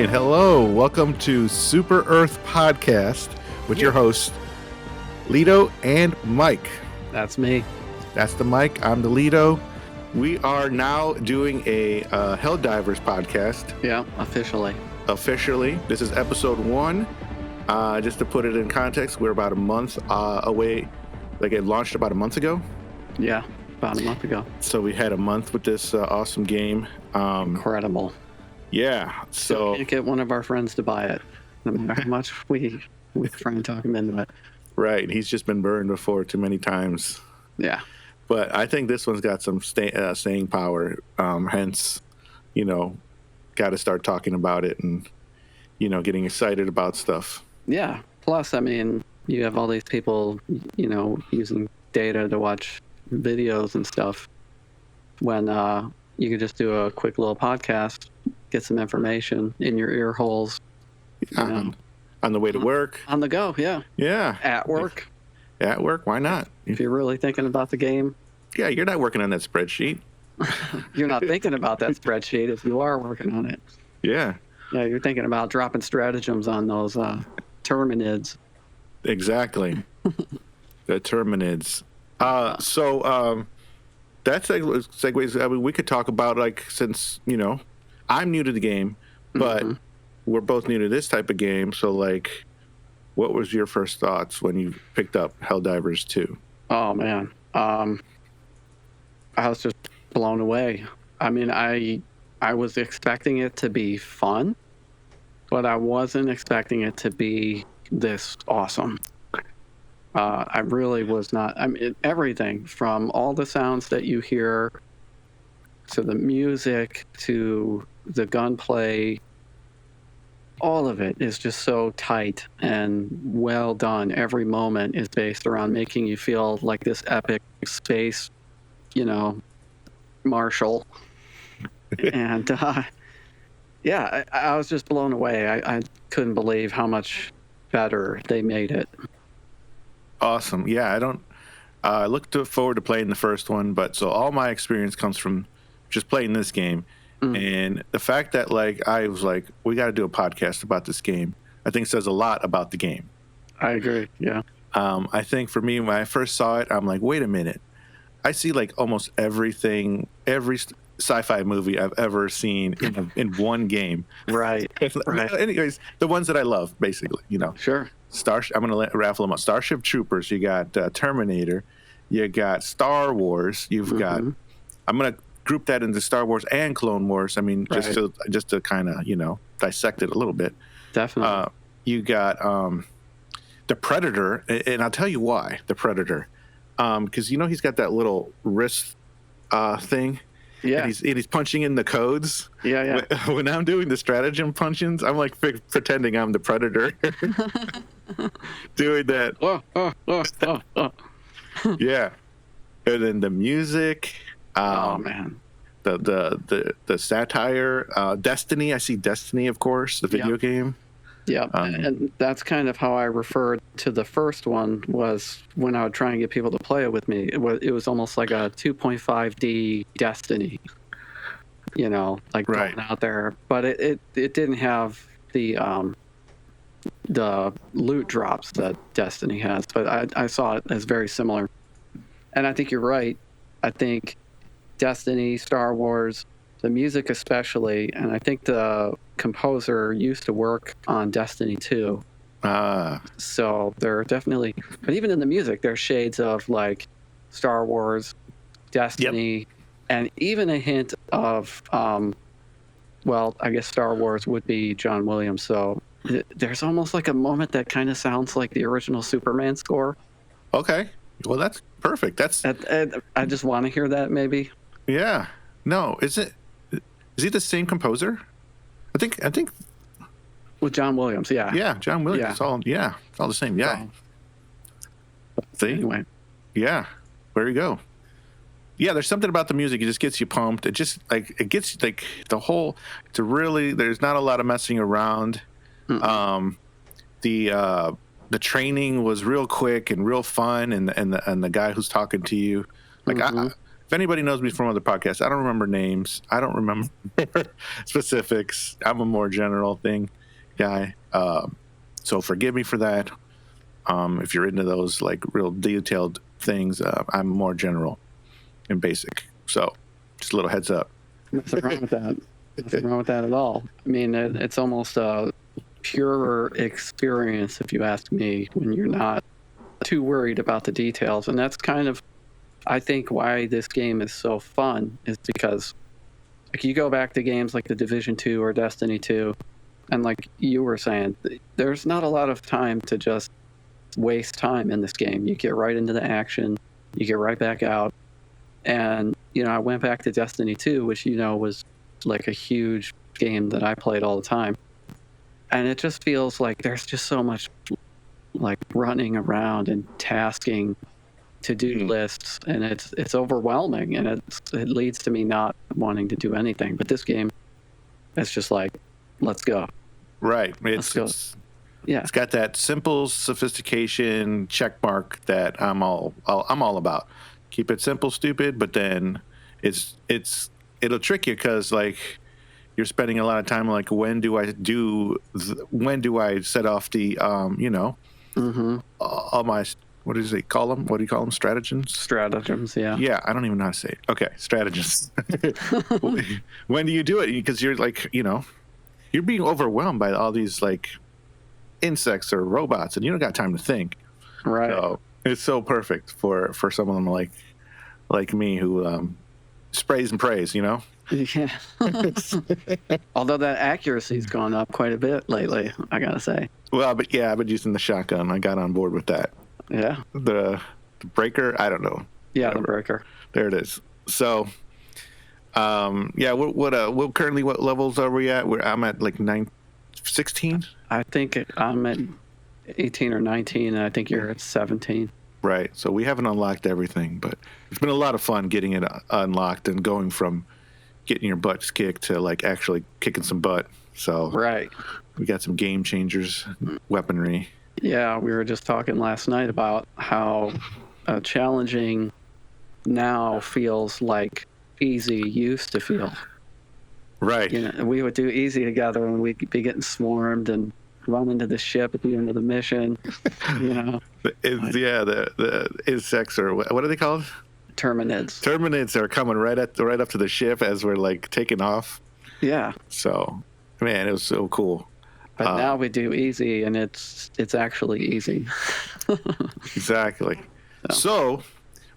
right. Hello. Welcome to Super Earth Podcast with your hosts, Lito and Mike. That's me. That's the Mike. I'm the Lito. We are now doing a Helldivers podcast. Yeah, officially. This is episode 1. Just to put it in context, we're about a month away. Like, it launched about a month ago. Yeah, about a month ago. So we had a month with this awesome game. Incredible. Yeah. So can't get one of our friends to buy it, no matter how much we try and talk him into it. Right. He's just been burned before too many times. Yeah. But I think this one's got some staying power. Hence, got to start talking about it and, getting excited about stuff. Yeah. Plus, I mean, you have all these people, using data to watch videos and stuff when you could just do a quick little podcast, get some information in your ear holes. On the way to work. On the go, yeah. Yeah. At work. At work, why not? If you're really thinking about the game. Yeah, you're not working on that spreadsheet. You're not thinking about that spreadsheet if you are working on it. Yeah. Yeah, you're thinking about dropping stratagems on those terminids. Exactly. The terminids. That's segues. I mean, we could talk about, since, I'm new to the game, but we're both new to this type of game. So, what was your first thoughts when you picked up Helldivers 2? Oh, man. I was just blown away. I mean, I was expecting it to be fun, but I wasn't expecting it to be this awesome. I really was not. I mean, everything from all the sounds that you hear to the music to the gunplay, all of it is just so tight and well done. Every moment is based around making you feel like this epic space, marshal. And yeah, I was just blown away. I couldn't believe how much better they made it. Awesome. Yeah, I look forward to playing the first one, but so all my experience comes from just playing this game. And the fact that I was like, we got to do a podcast about this game, I think says a lot about the game. I agree. Yeah. I think for me, when I first saw it, I'm like, wait a minute. I see almost every sci-fi movie I've ever seen in one game. Right. Right. Anyways, the ones that I love, basically, Sure. I'm going to raffle them out. Starship Troopers, you got Terminator, you got Star Wars, you've got, I'm going to group that into Star Wars and Clone Wars. I mean, just to kind of, dissect it a little bit. Definitely. You got the Predator, and I'll tell you why, the Predator. Because, he's got that little wrist thing. Yeah. And he's punching in the codes. Yeah. When I'm doing the stratagem punch-ins, I'm pretending I'm the Predator. Doing that. Yeah. And then the music. Oh man. The satire. Destiny. I see Destiny, of course, the video game. Yeah, and that's kind of how I referred to the first one, was when I would try and get people to play it with me. It was almost like a 2.5D Destiny, going out there. But it didn't have the loot drops that Destiny has. But I saw it as very similar. And I think you're right. I think Destiny, Star Wars, the music especially, and I think the composer used to work on Destiny 2. So there are definitely, but even in the music, there's shades of Star Wars, Destiny, and even a hint of, I guess Star Wars would be John Williams. So there's almost a moment that kind of sounds like the original Superman score. Okay. Well, that's perfect. I just want to hear that maybe. Yeah. No, is he the same composer? I think with John Williams, yeah. Yeah, John Williams. Yeah. It's all the same. Yeah. See? Anyway. Yeah. There you go. Yeah, there's something about the music. It just gets you pumped. It just it gets the whole. There's not a lot of messing around. The training was real quick and real fun, and the guy who's talking to you, if anybody knows me from other podcasts, I don't remember names. I don't remember specifics. I'm a more general thing guy. So forgive me for that. If you're into those like real detailed things, I'm more general and basic. So just a little heads up. Nothing wrong with that. Nothing wrong with that at all. I mean, it's almost a purer experience, if you ask me, when you're not too worried about the details. And that's kind of, I think, why this game is so fun, is because like you go back to games like the Division 2 or Destiny 2, and like you were saying, there's not a lot of time to just waste time in this game. You get right into the action, you get right back out. And, you know, I went back to Destiny 2, which, you know, was like a huge game that I played all the time. And it just feels like there's just so much like running around and tasking to-do lists, and it's overwhelming, and it leads to me not wanting to do anything. But this game, it's just like, let's go. Right. Yeah. It's got that simple sophistication check mark that I'm all about. Keep it simple, stupid, but then it'll trick you because like you're spending a lot of time like when do I set off the all my, what does it call them? What do you call them? Stratagems, yeah. Yeah, I don't even know how to say it. Okay, stratagems. When do you do it? Because you're like, you know, you're being overwhelmed by all these like insects or robots, and you don't got time to think. Right. So it's so perfect for someone like me who sprays and prays, you know? Yeah. Although that accuracy's gone up quite a bit lately, I gotta say. Well, but yeah, I've been using the shotgun. I got on board with that. Yeah. The breaker, I don't know. Yeah, Whatever. the breaker. There it is. So, yeah. What currently what levels are we at? I'm at like 16. I think I'm at 18 or 19, and I think you're at 17. Right. So we haven't unlocked everything, but it's been a lot of fun getting it unlocked and going from getting your butts kicked to like actually kicking some butt. So right. We got some game changers, weaponry. Yeah, we were just talking last night about how challenging now feels like easy used to feel. Right. You know, we would do easy together, and we'd be getting swarmed and run into the ship at the end of the mission. You know. The insects, or what are they called? Terminids. Terminids are coming right up to the ship as we're like taking off. Yeah. So, man, it was so cool. But now we do easy, and it's actually easy. Exactly. So,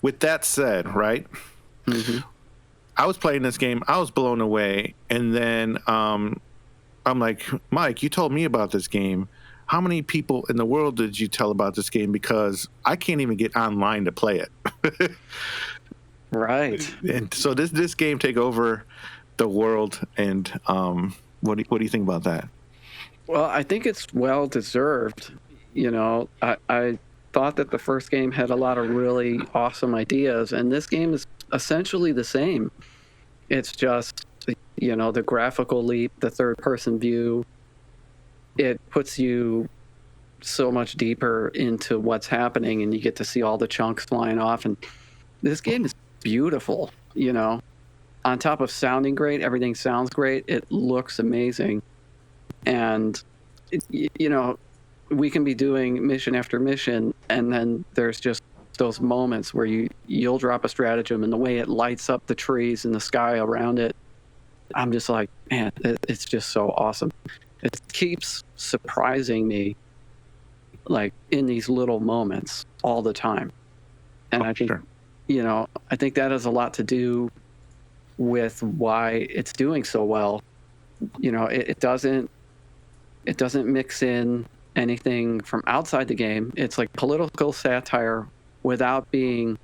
with that said, right? Mm-hmm. I was playing this game. I was blown away, and then I'm like, Mike, you told me about this game. How many people in the world did you tell about this game? Because I can't even get online to play it. Right. And so this game take over the world, and what do you think about that? Well, I think it's well deserved. You know, I thought that the first game had a lot of really awesome ideas, and this game is essentially the same. It's just, you know, the graphical leap, the third-person view. It puts you so much deeper into what's happening, and you get to see all the chunks flying off. And this game is beautiful, you know. On top of sounding great, everything sounds great. It looks amazing. And, you know, we can be doing mission after mission, and then there's just those moments where you'll drop a stratagem, and the way it lights up the trees and the sky around it, I'm just like, man, it's just so awesome. It keeps surprising me, like, in these little moments all the time. And I think, you know, I think that has a lot to do with why it's doing so well. You know, it doesn't mix in anything from outside the game. It's like political satire without being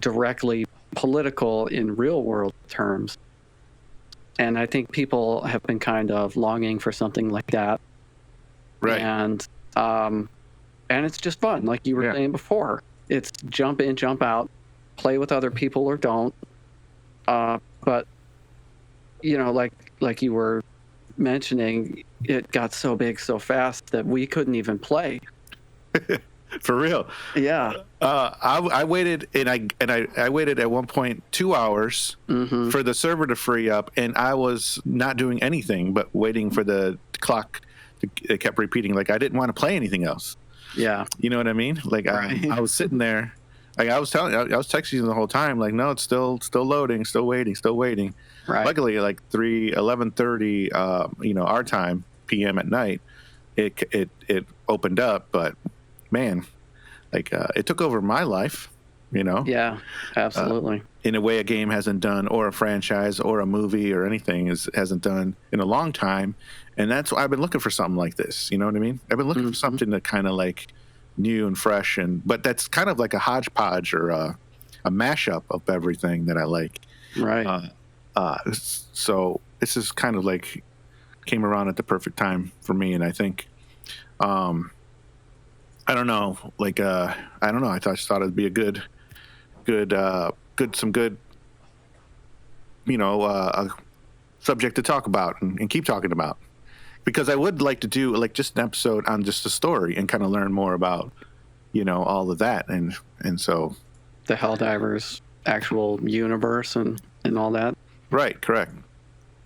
directly political in real world terms. And I think people have been kind of longing for something like that. Right. And it's just fun, like you were saying before. It's jump in, jump out, play with other people or don't. But, you know, like you were mentioning, it got so big so fast that we couldn't even play. For real. Yeah. I waited, and I waited at one point 2 hours for the server to free up, and I was not doing anything but waiting for the clock. It kept repeating, like I didn't want to play anything else. Yeah. You know what I mean? Like Right. I was sitting there, like I was texting you the whole time, like no, it's still loading, still waiting. Right. Luckily, like 11:30, our time, PM at night, it opened up, but man, like it took over my life, Yeah, absolutely. in a way a game hasn't done, or a franchise or a movie or anything hasn't done in a long time. And that's why I've been looking for something like this. You know what I mean? I've been looking for something that kind of like new and fresh, but that's kind of like a hodgepodge or a mashup of everything that I like. Right. So this is kind of like came around at the perfect time for me. And I think, I don't know, like, I don't know. I just thought it'd be a good, subject to talk about and keep talking about, because I would like to do like just an episode on just the story and kind of learn more about, all of that. And so The Helldivers actual universe and all that. right. Correct.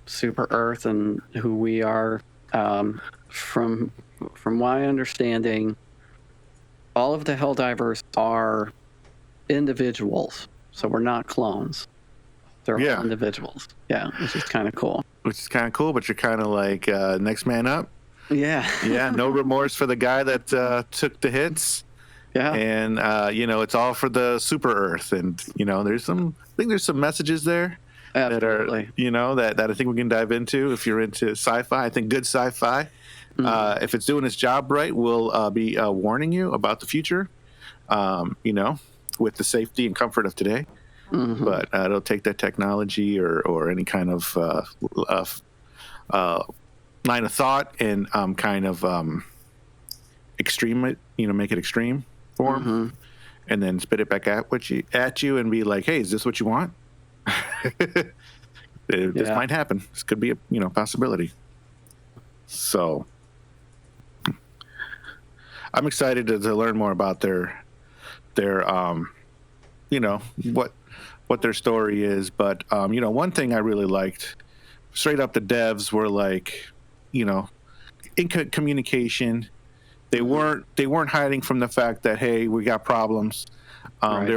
Super Earth and who we are. From my understanding, all of the Helldivers are individuals, so we're not clones. They're all individuals. Yeah, which is kind of cool. Which is kind of cool, but you're kind of like next man up. Yeah. Yeah, no remorse for the guy that took the hits. Yeah. And it's all for the Super Earth, and I think there's some messages there. Absolutely. That are that I think we can dive into if you're into sci-fi. I think good sci-fi, if it's doing its job right, will be warning you about the future, with the safety and comfort of today. But it'll take that technology or any kind of line of thought and kind of extreme it, make it extreme form, and then spit it back at you and be like, hey, is this what you want? This might happen. This could be a possibility. So I'm excited to learn more about their what their story is. But one thing I really liked, straight up, the devs were like, in communication. They weren't hiding from the fact that, hey, we got problems. Right. They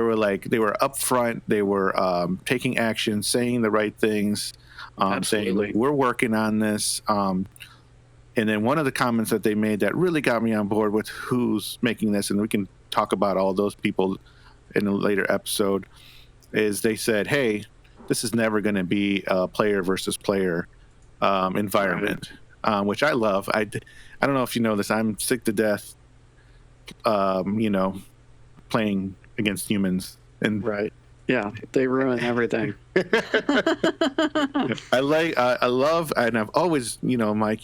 were upfront. They were taking action, saying the right things, saying we're working on this. And then one of the comments that they made that really got me on board with who's making this, and we can talk about all those people in a later episode, is they said, hey, this is never going to be a player versus player environment, which I love. I don't know if you know this. I'm sick to death, playing against humans. And right. Yeah, they ruin everything. I love, and I've always, Mike,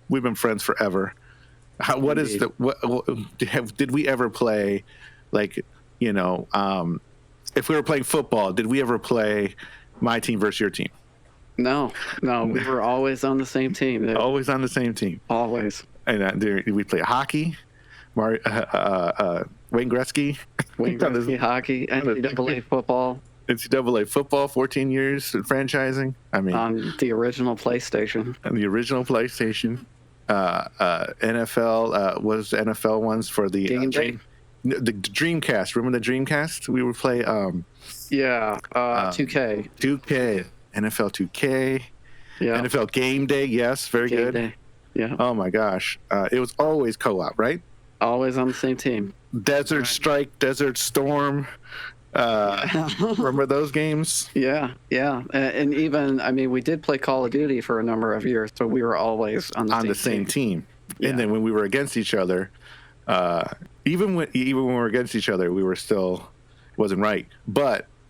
we've been friends forever. What is did we ever play, like, if we were playing football, did we ever play my team versus your team? No, we were always on the same team. Always on the same team. Always. And we play hockey. Wayne Gretzky. Wayne Gretzky hockey, NCAA football. NCAA football, 14 years franchising. I mean, on the original PlayStation. On the original PlayStation. NFL was NFL ones for the Game Day. The Dreamcast. Remember the Dreamcast? We would play 2K. 2K. NFL 2K. Yeah. NFL Game Day. Yes, very Game good. Day. Yeah. Oh my gosh. It was always co-op, right? Always on the same team. Desert Strike, Desert Storm. Remember those games? Yeah. And even, we did play Call of Duty for a number of years, so we were always on the same team. Yeah. And then when we were against each other, even when we were against each other, we were still, it wasn't right.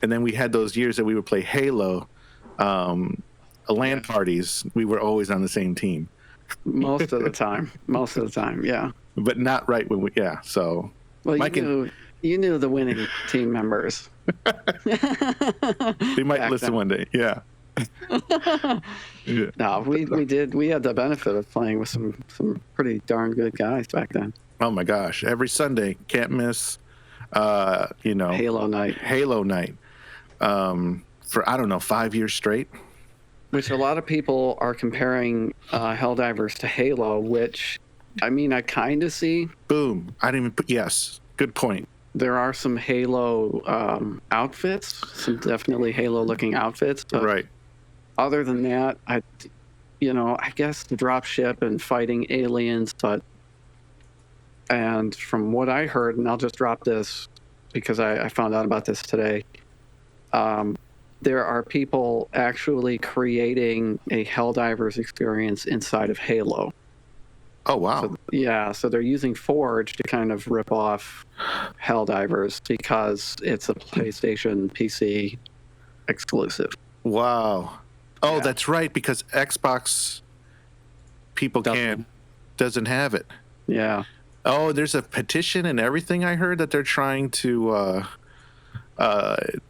And then we had those years that we would play Halo, LAN parties. We were always on the same team. Most of the time, yeah. But not right when so. Well, you knew the winning team members. They might listen one day, yeah. No, we did. We had the benefit of playing with some pretty darn good guys back then. Oh my gosh, every Sunday, can't miss. Halo night. Halo night. For I don't know, 5 years straight. Which a lot of people are comparing Helldivers to Halo, which, I mean, I kind of see. Boom. I didn't even put, yes, good point. There are some Halo outfits, some definitely Halo-looking outfits. But Right. other than that, I guess the drop ship and fighting aliens, and from what I heard, and I'll just drop this because I found out about this today, there are people actually creating a Helldivers experience inside of Halo. Oh, wow. So they're using Forge to kind of rip off Helldivers because it's a PlayStation PC exclusive. Wow. Oh, Yeah. that's right, because Xbox people doesn't have it. Yeah. Oh, there's a petition and everything I heard that they're trying to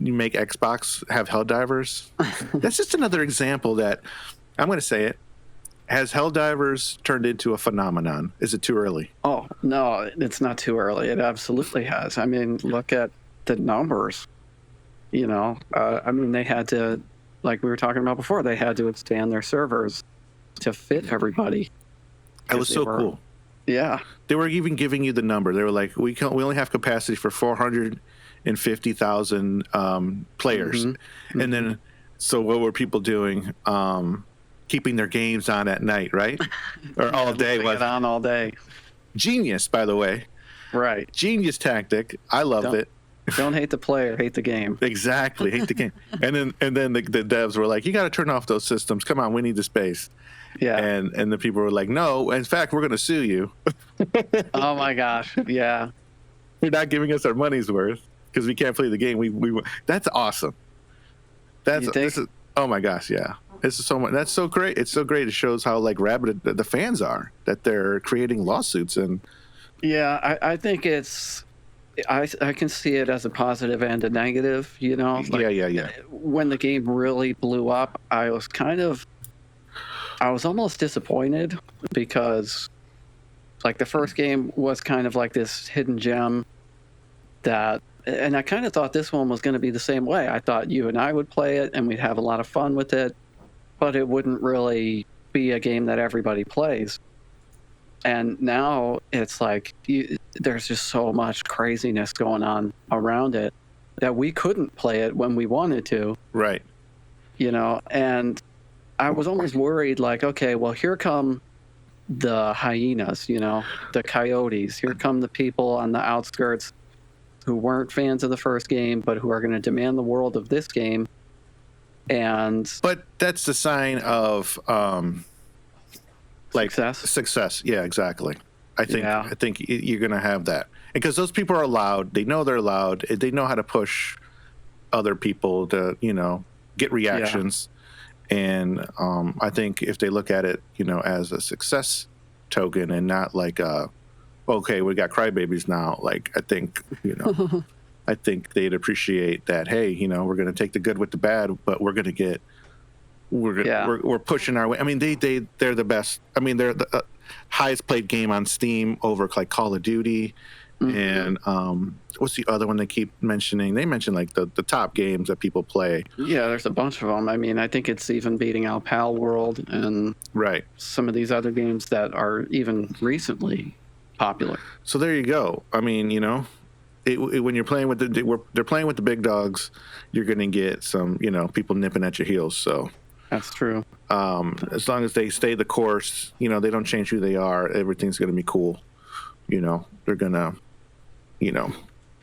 make Xbox have Helldivers. That's just another example that, I'm going to say it, has Helldivers turned into a phenomenon? Is it too early? Oh, no, it's not too early. It absolutely has. I mean, look at the numbers. I mean, they had to, like we were talking about before, they had to expand their servers to fit everybody. That was so cool. Yeah. They were even giving you the number. They were like, we only have capacity for 450,000 players. Mm-hmm. And then, so what were people doing? Keeping their games on at night, right? Or all day. It on all day. Genius, by the way. Right. Genius tactic. I loved it. Don't hate the player, hate the game. Exactly. Hate the game. And then the devs were like, you got to turn off those systems. Come on, we need the space. Yeah. And the people were like, no, in fact, we're going to sue you. Oh my gosh. Yeah. You're not giving us our money's worth because we can't play the game. We That's awesome. Oh my gosh, yeah. This is so much. That's so great. It's so great. It shows how like rabid the fans are, that they're creating lawsuits. And yeah, I think I can see it as a positive and a negative. Yeah. When the game really blew up, I was almost disappointed because like the first game was kind of like this hidden gem and I kind of thought this one was going to be the same way. I thought you and I would play it and we'd have a lot of fun with it, but it wouldn't really be a game that everybody plays. And now it's like there's just so much craziness going on around it that we couldn't play it when we wanted to. Right. And I was almost worried, like, okay, well, here come the hyenas, the coyotes. Here come the people on the outskirts who weren't fans of the first game, but who are going to demand the world of this game. But that's the sign of success. Yeah, exactly. I think you're going to have that because those people are loud. They know they're loud. They know how to push other people to get reactions. Yeah. And I think if they look at it as a success token and not like okay, we got crybabies now. Like I think I think they'd appreciate that. Hey, we're going to take the good with the bad, but we're pushing our way. I mean, they're the best. I mean, they're the highest played game on Steam over like Call of Duty. Mm-hmm. And what's the other one they keep mentioning? They mention like the top games that people play. Yeah, there's a bunch of them. I mean, I think it's even beating out Pal World and some of these other games that are even recently popular. So there you go. I mean, when you're playing with they're playing with the big dogs, you're going to get some people nipping at your heels. So that's true. As long as they stay the course, they don't change who they are. Everything's going to be cool. They're gonna.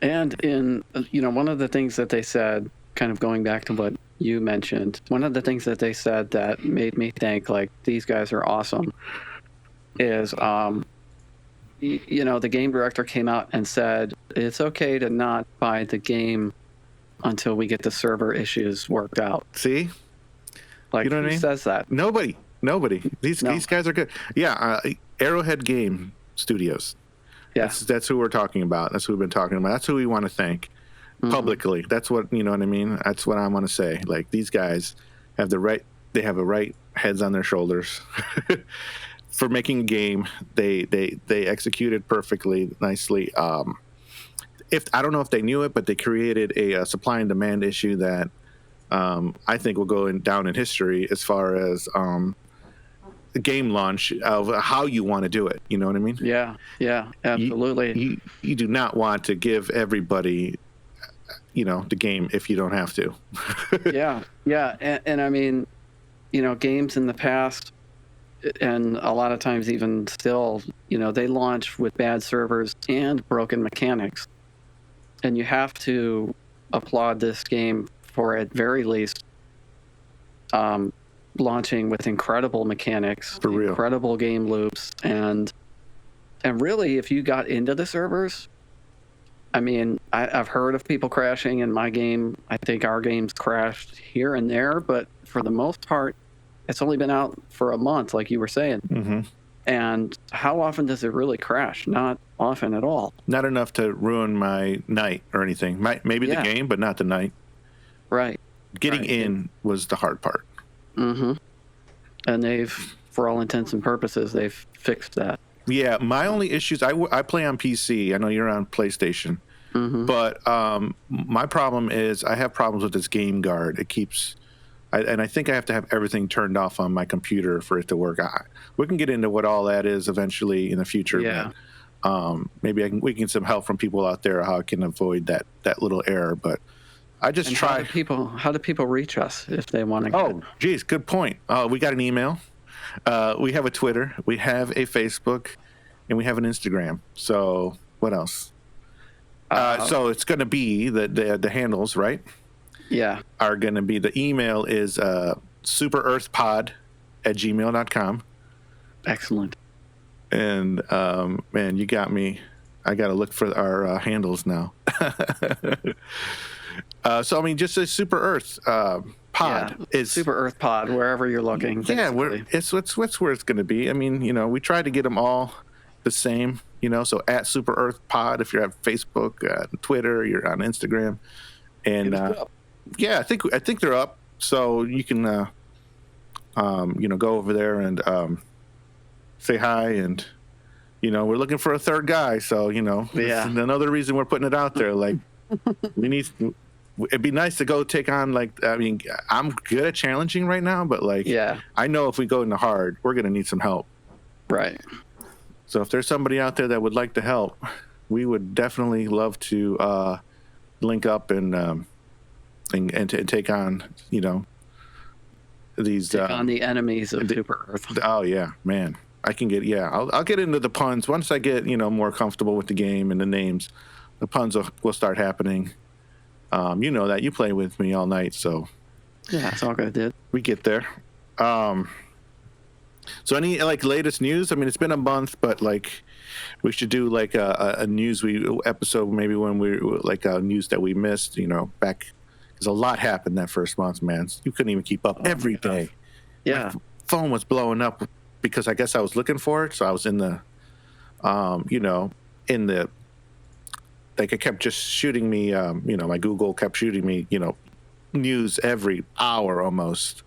And in one of the things that they said, kind of going back to what you mentioned, one of the things that they said that made me think like these guys are awesome is the game director came out and said it's okay to not buy the game until we get the server issues worked out. See, like who says that? Nobody. These guys are good. Yeah, Arrowhead Game Studios. Yes, that's who we're talking about. That's who we've been talking about. That's who we want to thank publicly. That's what what I mean. That's what I want to say. Like these guys have the right. They have the right heads on their shoulders. for making a game. They executed perfectly, nicely. If I don't know if they knew it, but they created a supply and demand issue that I think will go down in history as far as the game launch of how you want to do it. You know what I mean? Yeah, absolutely. You do not want to give everybody, the game if you don't have to. yeah, and I mean, games in the past, and a lot of times even still, they launch with bad servers and broken mechanics. And you have to applaud this game for, at very least, launching with incredible mechanics, For real. incredible game loops, and really, if you got into the servers, I mean, I've heard of people crashing in my game. I think our game's crashed here and there, but for the most part, it's only been out for a month, like you were saying. Mm-hmm. And how often does it really crash? Not often at all. Not enough to ruin my night or anything. Maybe the game, but not the night. Right. Getting in was the hard part. Mm-hmm. And they've, for all intents and purposes, they've fixed that. Yeah, my only issues, I play on PC. I know you're on PlayStation. Mm-hmm. But my problem is I have problems with this game guard. It keeps... and I think I have to have everything turned off on my computer for it to work. We can get into what all that is eventually in the future. Yeah. But, maybe we can get some help from people out there how I can avoid that little error. But I just try. How do people reach us if they want to? Oh, geez, good point. We got an email. We have a Twitter. We have a Facebook, and we have an Instagram. So what else? So it's going to be the handles, right? Yeah. Are going to be, the email is superearthpod@gmail.com. Excellent. And man, you got me. I got to look for our handles now. So I mean, just a Super Earth pod is Super Earth Pod wherever you're looking. Yeah, it's where it's going to be. I mean, we tried to get them all the same. So at Super Earth Pod, if you're at Facebook, Twitter, you're on Instagram, and yeah, I think they're up. So you can go over there and say hi, and we're looking for a third guy. So Yeah. another reason we're putting it out there. Like it'd be nice to go take on, I'm good at challenging right now, but I know if we go into hard, we're gonna need some help. Right. So if there's somebody out there that would like to help, we would definitely love to link up and take on, these. Take on the enemies of Super Earth. Oh yeah, man. I can get, I'll get into the puns once I get, more comfortable with the game and the names. The puns will start happening. That you play with me all night, so yeah, it's all good, dude. we get there. So any latest news? I mean, it's been a month, but we should do a news episode maybe when we news that we missed. Back, because a lot happened that first month, man. You couldn't even keep up every day. Yeah, my phone was blowing up because I guess I was looking for it, so I was in the, it kept just shooting me. My Google kept shooting me, news every hour almost.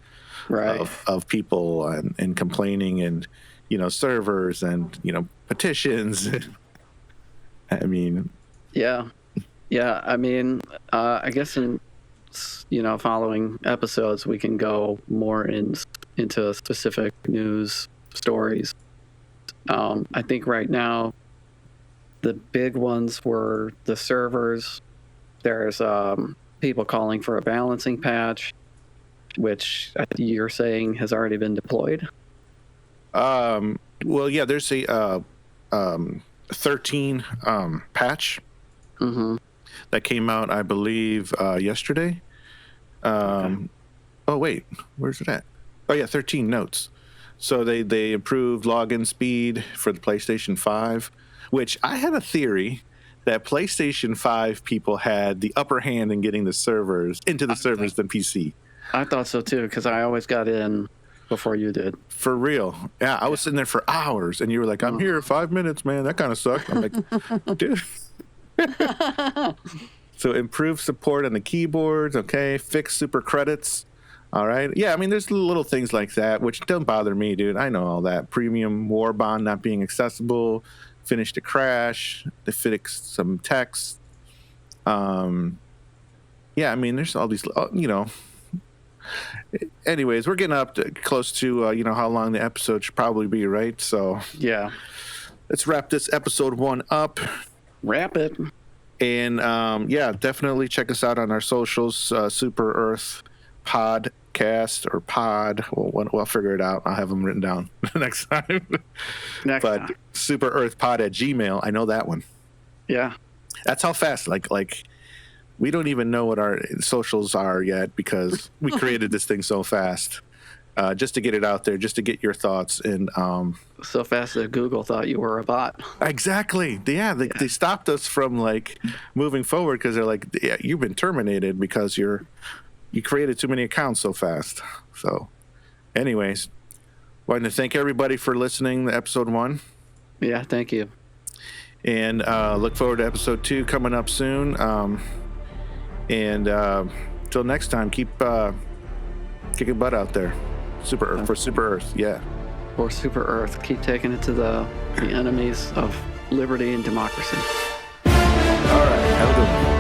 Right. Of people and complaining and servers and petitions. I mean, yeah. I mean, I guess in following episodes we can go more into specific news stories. I think right now the big ones were the servers. There's people calling for a balancing patch, which you're saying has already been deployed. Well, yeah, there's a 13 patch that came out, I believe, yesterday. Oh wait, where's it at? Oh yeah, 13 notes. So they improved login speed for the PlayStation 5, which I had a theory that PlayStation 5 people had the upper hand in getting the servers into the servers than PC. I thought so too, because I always got in before you did. For real. Yeah, I was sitting there for hours, and you were like, I'm here 5 minutes, man. That kind of sucked. I'm like, dude. So improved support on the keyboards, okay. Fixed super credits. All right. Yeah, I mean, there's little things like that, which don't bother me, dude. I know all that. Premium war bond not being accessible, finish to crash, to fix some text. Yeah, I mean, there's all these, anyways, we're getting up to close to, how long the episode should probably be, right? So Yeah. let's wrap this episode 1 up. Wrap it. And yeah, definitely check us out on our socials, Super Earth Podcast or Pod. We'll figure it out. I'll have them written down next time. But Super Earth Pod at Gmail. I know that one. Yeah. That's how fast. Like we don't even know what our socials are yet because we created this thing so fast. Just to get it out there, just to get your thoughts. And so fast that Google thought you were a bot. Exactly. Yeah, they stopped us from like moving forward because they're like, yeah, you've been terminated because you created too many accounts so fast. So, anyways, wanted to thank everybody for listening to episode 1. Yeah, thank you. And look forward to episode 2 coming up soon. And till next time, keep kicking butt out there. Super Earth, for Super Earth, yeah. For Super Earth, keep taking it to the enemies of liberty and democracy. All right, have a good one.